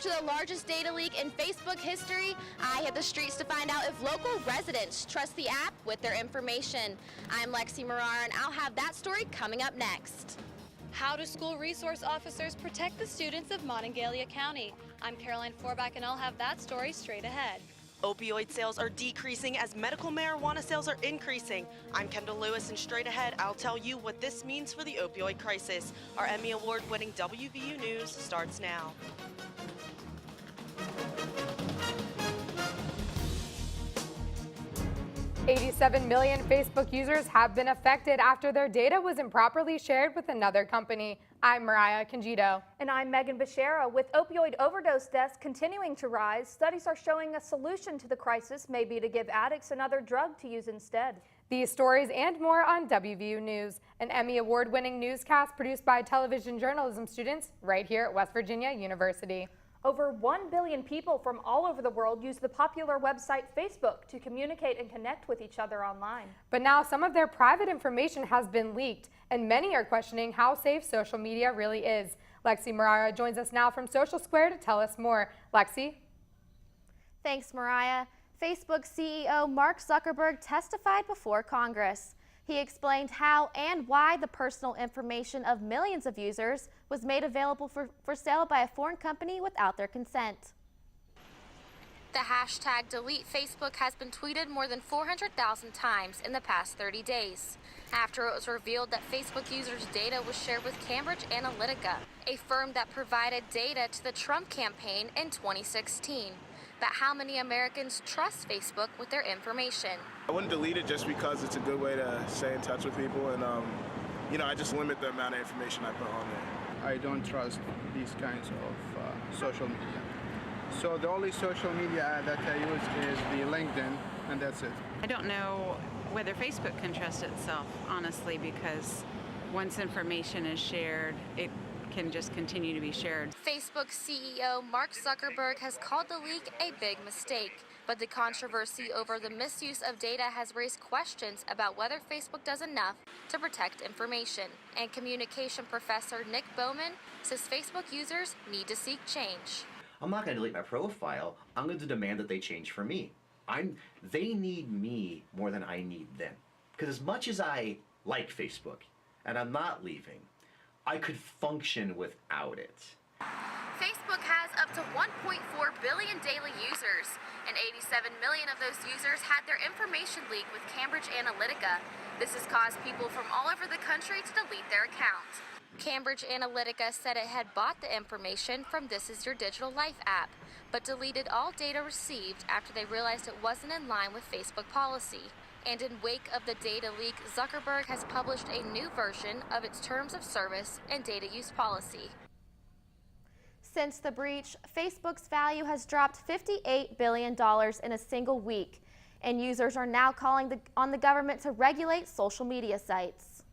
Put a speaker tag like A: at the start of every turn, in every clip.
A: After the largest data leak in Facebook history, I hit the streets to find out if local residents trust the app with their information. I'm Lexi Marara, and I'll have that story coming up next.
B: How do school resource officers protect the students of Monongalia County? I'm Caroline Forbach, and I'll have that story straight ahead.
C: Opioid sales are decreasing as medical marijuana sales are increasing. I'm Kendall Lewis, and straight ahead, I'll tell you what this means for the opioid crisis. Our Emmy Award-winning WVU News starts now.
D: $87 million Facebook users have been affected after their data was improperly shared with another company. I'm Mariah Congito.
E: And I'm Megan Bashara. With opioid overdose deaths continuing to rise, studies are showing a solution to the crisis may be to give addicts another drug to use instead.
D: These stories and more on WVU News, an Emmy Award-winning newscast produced by television journalism students right here at West Virginia University.
E: Over 1 billion people from all over the world use the popular website Facebook to communicate and connect with each other online.
D: But now some of their private information has been leaked, and many are questioning how safe social media really is. Lexi Marara joins us now from Social Square to tell us more. Lexi?
A: Thanks, Mariah. Facebook CEO Mark Zuckerberg testified before Congress. He explained how and why the personal information of millions of users was made available for sale by a foreign company without their consent. The hashtag Delete Facebook has been tweeted more than 400,000 times in the past 30 days, after it was revealed that Facebook users' data was shared with Cambridge Analytica, a firm that provided data to the Trump campaign in 2016. But how many Americans trust Facebook with their information?
F: I wouldn't delete it just because it's a good way to stay in touch with people, and I just limit the amount of information I put on there.
G: I don't trust these kinds of social media. So the only social media that I use is the LinkedIn, and that's it.
H: I don't know whether Facebook can trust itself, honestly, because once information is shared, it can just continue to be shared.
A: Facebook CEO Mark Zuckerberg has called the leak a big mistake, but the controversy over the misuse of data has raised questions about whether Facebook does enough to protect information. And communication professor Nick Bowman says Facebook users need to seek change.
I: I'm not going to delete my profile. I'm going to demand that they change for me. They need me more than I need them. Because as much as I like Facebook, and I'm not leaving, I could function without it.
A: Facebook has up to 1.4 billion daily users, and 87 million of those users had their information leaked with Cambridge Analytica. This has caused people from all over the country to delete their accounts. Cambridge Analytica said it had bought the information from This Is Your Digital Life app, but deleted all data received after they realized it wasn't in line with Facebook policy. And in wake of the data leak, Zuckerberg has published a new version of its terms of service and data use policy. Since the breach, Facebook's value has dropped $58 billion in a single week, and users are now calling on the government to regulate social media sites.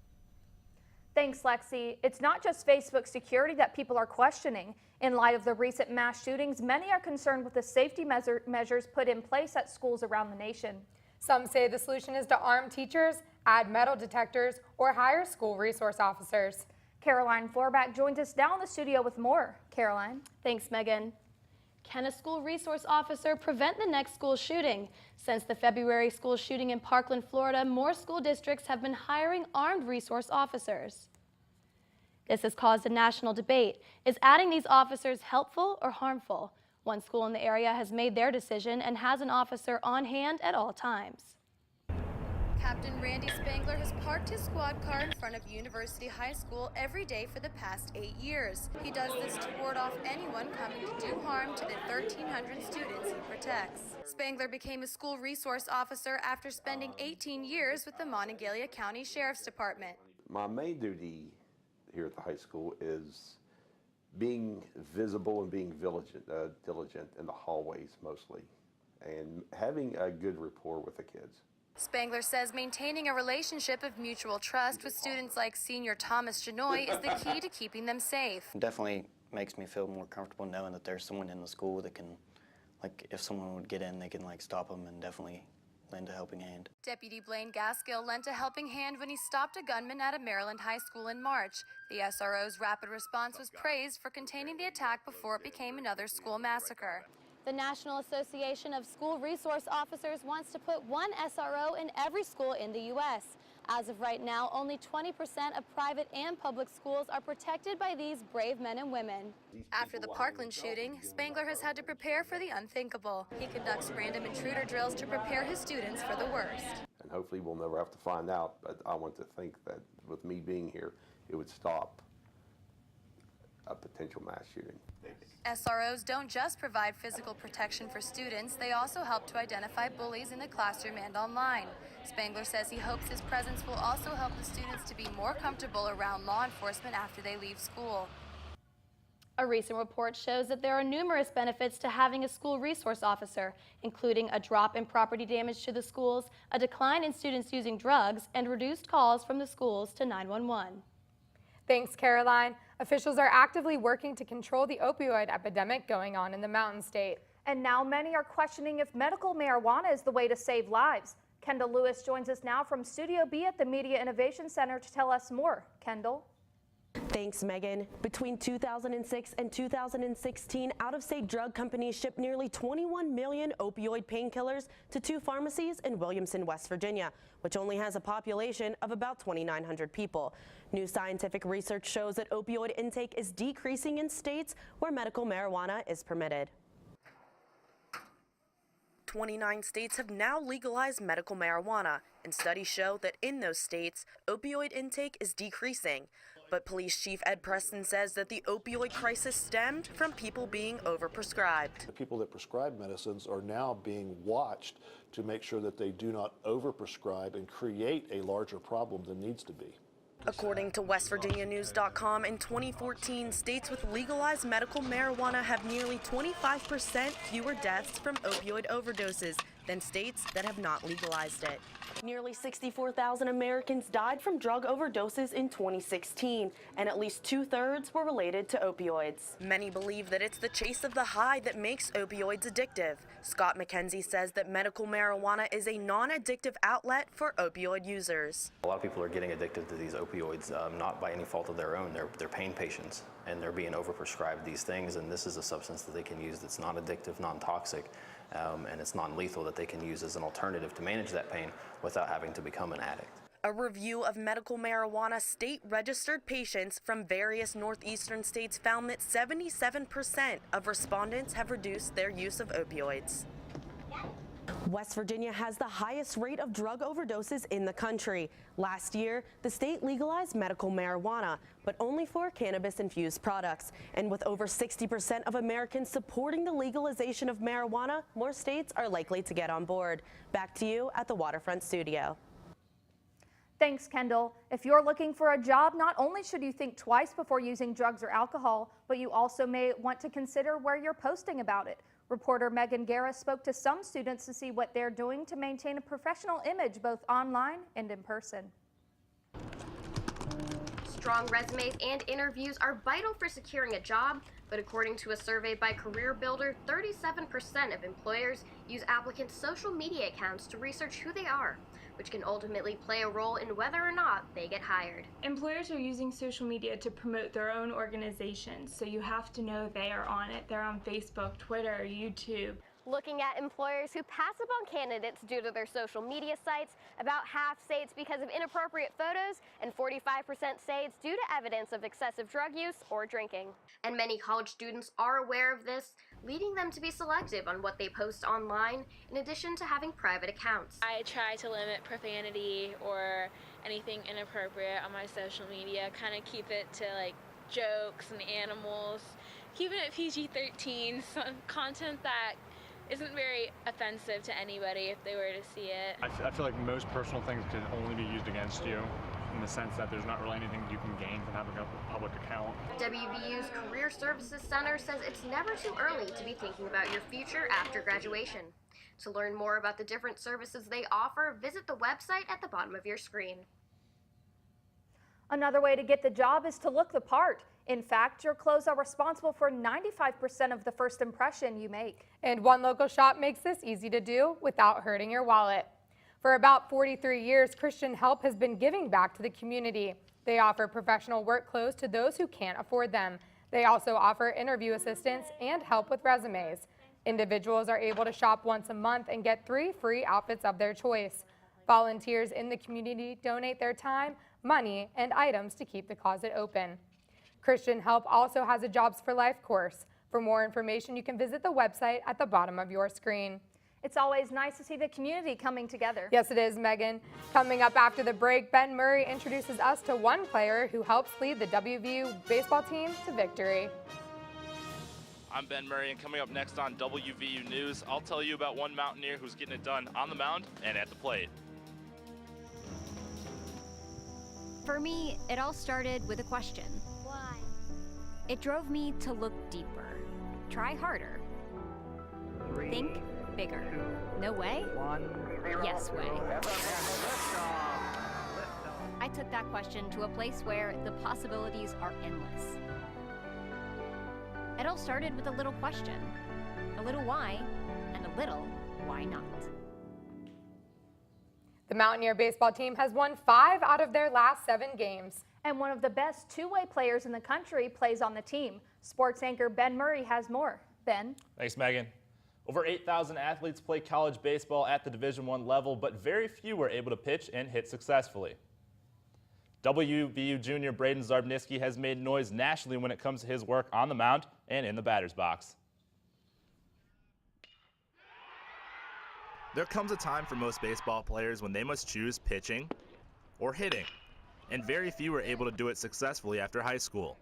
E: Thanks, Lexi. It's not just Facebook's security that people are questioning. In light of the recent mass shootings, many are concerned with the safety measures put in place at schools around the nation.
D: Some say the solution is to arm teachers, add metal detectors, or hire school resource officers.
E: Caroline Forbach joins us now in the studio with more. Caroline.
B: Thanks, Megan. Can a school resource officer prevent the next school shooting? Since the February school shooting in Parkland, Florida, more school districts have been hiring armed resource officers. This has caused a national debate. Is adding these officers helpful or harmful? One school in the area has made their decision and has an officer on hand at all times. Captain Randy Spangler has parked his squad car in front of University High School every day for the past 8 years. He does this to ward off anyone coming to do harm to the 1,300 students he protects. Spangler became a school resource officer after spending 18 years with the Monongalia County Sheriff's Department.
J: My main duty here at the high school is being visible and being diligent in the hallways mostly, and having a good rapport with the kids.
B: Spangler says maintaining a relationship of mutual trust with students like senior Thomas Janoy is the key to keeping them safe.
K: It definitely makes me feel more comfortable knowing that there's someone in the school that can, like, if someone would get in, they can, like, stop them and definitely lend a helping hand.
B: Deputy Blaine Gaskill lent a helping hand when he stopped a gunman at a Maryland high school in March. The SRO's rapid response was praised for containing the attack before it became another school massacre. The National Association of School Resource Officers wants to put one SRO in every school in the U.S. As of right now, only 20% of private and public schools are protected by these brave men and women. After the Parkland shooting, Spangler has had to prepare for the unthinkable. He conducts random intruder drills to prepare his students for the worst.
J: And hopefully we'll never have to find out, but I want to think that with me being here, it would stop a potential mass shooting.
B: SROs don't just provide physical protection for students, they also help to identify bullies in the classroom and online. Spangler says he hopes his presence will also help the students to be more comfortable around law enforcement after they leave school. A recent report shows that there are numerous benefits to having a school resource officer, including a drop in property damage to the schools, a decline in students using drugs, and reduced calls from the schools to 911.
D: Thanks, Caroline. Officials are actively working to control the opioid epidemic going on in the Mountain State.
E: And now many are questioning if medical marijuana is the way to save lives. Kendall Lewis joins us now from Studio B at the Media Innovation Center to tell us more. Kendall?
C: Thanks, Megan. Between 2006 and 2016, out-of-state drug companies shipped nearly 21 million opioid painkillers to 2 pharmacies in Williamson, West Virginia, which only has a population of about 2,900 people. New scientific research shows that opioid intake is decreasing in states where medical marijuana is permitted. 29 states have now legalized medical marijuana, and studies show that in those states, opioid intake is decreasing. But Police Chief Ed Preston says that the opioid crisis stemmed from people being overprescribed.
L: The people that prescribe medicines are now being watched to make sure that they do not overprescribe and create a larger problem than needs to be.
C: According to WestVirginiaNews.com, in 2014, states with legalized medical marijuana have nearly 25% fewer deaths from opioid overdoses than states that have not legalized it. Nearly 64,000 Americans died from drug overdoses in 2016, and at least 2/3 were related to opioids. Many believe that it's the chase of the high that makes opioids addictive. Scott McKenzie says that medical marijuana is a non-addictive outlet for opioid users.
M: A lot of people are getting addicted to these opioids, not by any fault of their own. They're pain patients, and they're being overprescribed these things, and this is a substance that they can use that's non-addictive, non-toxic, and it's non-lethal that they can use as an alternative to manage that pain without having to become an addict.
C: A review of medical marijuana state-registered patients from various northeastern states found that 77% of respondents have reduced their use of opioids. West Virginia has the highest rate of drug overdoses in the country. Last year, the state legalized medical marijuana, but only for cannabis-infused products. And with over 60% of Americans supporting the legalization of marijuana, more states are likely to get on board. Back to you at the Waterfront Studio.
E: Thanks, Kendall. If you're looking for a job, not only should you think twice before using drugs or alcohol, but you also may want to consider where you're posting about it. Reporter Megan Guerra spoke to some students to see what they're doing to maintain a professional image both online and in person.
A: Strong resumes and interviews are vital for securing a job, but according to a survey by Career Builder, 37% of employers use applicants' social media accounts to research who they are, which can ultimately play a role in whether or not they get hired.
N: Employers are using social media to promote their own organizations, so you have to know they are on it. They're on Facebook, Twitter, YouTube.
A: Looking at employers who pass up on candidates due to their social media sites, about half say it's because of inappropriate photos, and 45% say it's due to evidence of excessive drug use or drinking. And many college students are aware of this, leading them to be selective on what they post online, in addition to having private accounts.
O: I try to limit profanity or anything inappropriate on my social media, kind of keep it to like jokes and animals, keeping it PG-13, some content that isn't very offensive to anybody if they were to see it.
P: I feel like most personal things can only be used against you, in the sense that there's not really anything you can gain from having a public account.
A: WVU's Career Services Center says it's never too early to be thinking about your future after graduation. To learn more about the different services they offer, visit the website at the bottom of your screen.
E: Another way to get the job is to look the part. In fact, your clothes are responsible for 95% of the first impression you make.
D: And one local shop makes this easy to do without hurting your wallet. For about 43 years, Christian Help has been giving back to the community. They offer professional work clothes to those who can't afford them. They also offer interview assistance and help with resumes. Individuals are able to shop once a month and get 3 free outfits of their choice. Volunteers in the community donate their time, money, and items to keep the closet open. Christian Help also has a Jobs for Life course. For more information, you can visit the website at the bottom of your screen.
E: It's always nice to see the community coming together.
D: Yes, it is, Megan. Coming up after the break, Ben Murray introduces us to one player who helps lead the WVU baseball team to victory.
Q: I'm Ben Murray, and coming up next on WVU News, I'll tell you about one Mountaineer who's getting it done on the mound and at the plate.
R: For me, it all started with a question. Why? It drove me to look deeper, try harder, think bigger. No way? Yes way. I took that question to a place where the possibilities are endless. It all started with a little question, a little why, and a little why not.
D: The Mountaineer baseball team has won 5 out of their last 7 games.
E: And one of the best two-way players in the country plays on the team. Sports anchor Ben Murray has more. Ben?
S: Thanks, Megan. Over 8,000 athletes play college baseball at the Division I level, but very few were able to pitch and hit successfully. WVU junior Braden Zarbniski has made noise nationally when it comes to his work on the mound and in the batter's box.
Q: There comes a time for most baseball players when they must choose pitching or hitting, and very few are able to do it successfully after high school.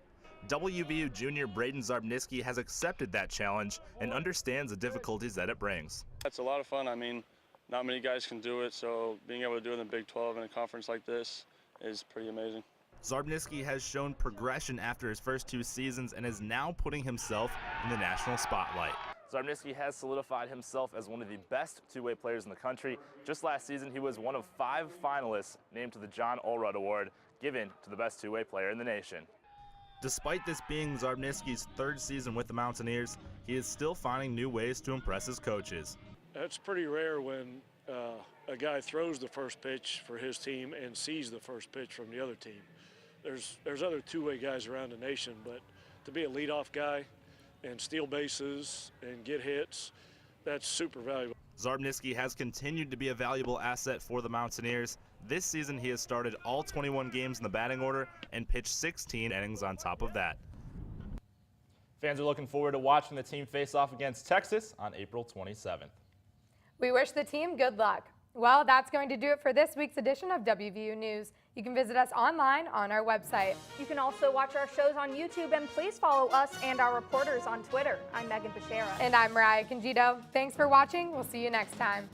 Q: WVU junior Braden Zarbniski has accepted that challenge and understands the difficulties that it brings.
T: It's a lot of fun. I mean, not many guys can do it, so being able to do it in the Big 12 in a conference like this is pretty amazing.
Q: Zarbniski has shown progression after his first 2 seasons and is now putting himself in the national spotlight.
S: Zarbniski has solidified himself as one of the best two-way players in the country. Just last season, he was one of 5 finalists named to the John Allred Award, given to the best two-way player in the nation.
Q: Despite this being Zarbniski's 3rd season with the Mountaineers, he is still finding new ways to impress his coaches.
U: It's pretty rare when a guy throws the first pitch for his team and sees the first pitch from the other team. There's other two-way guys around the nation, but to be a leadoff guy and steal bases and get hits, that's super valuable.
Q: Zarbniski has continued to be a valuable asset for the Mountaineers. This season he has started all 21 games in the batting order and pitched 16 innings on top of that.
S: Fans are looking forward to watching the team face off against Texas on April 27th.
D: We wish the team good luck. Well, that's going to do it for this week's edition of WVU News. You can visit us online on our website.
E: You can also watch our shows on YouTube, and please follow us and our reporters on Twitter. I'm Megan Beshara.
D: And I'm Mariah Conjito. Thanks for watching. We'll see you next time.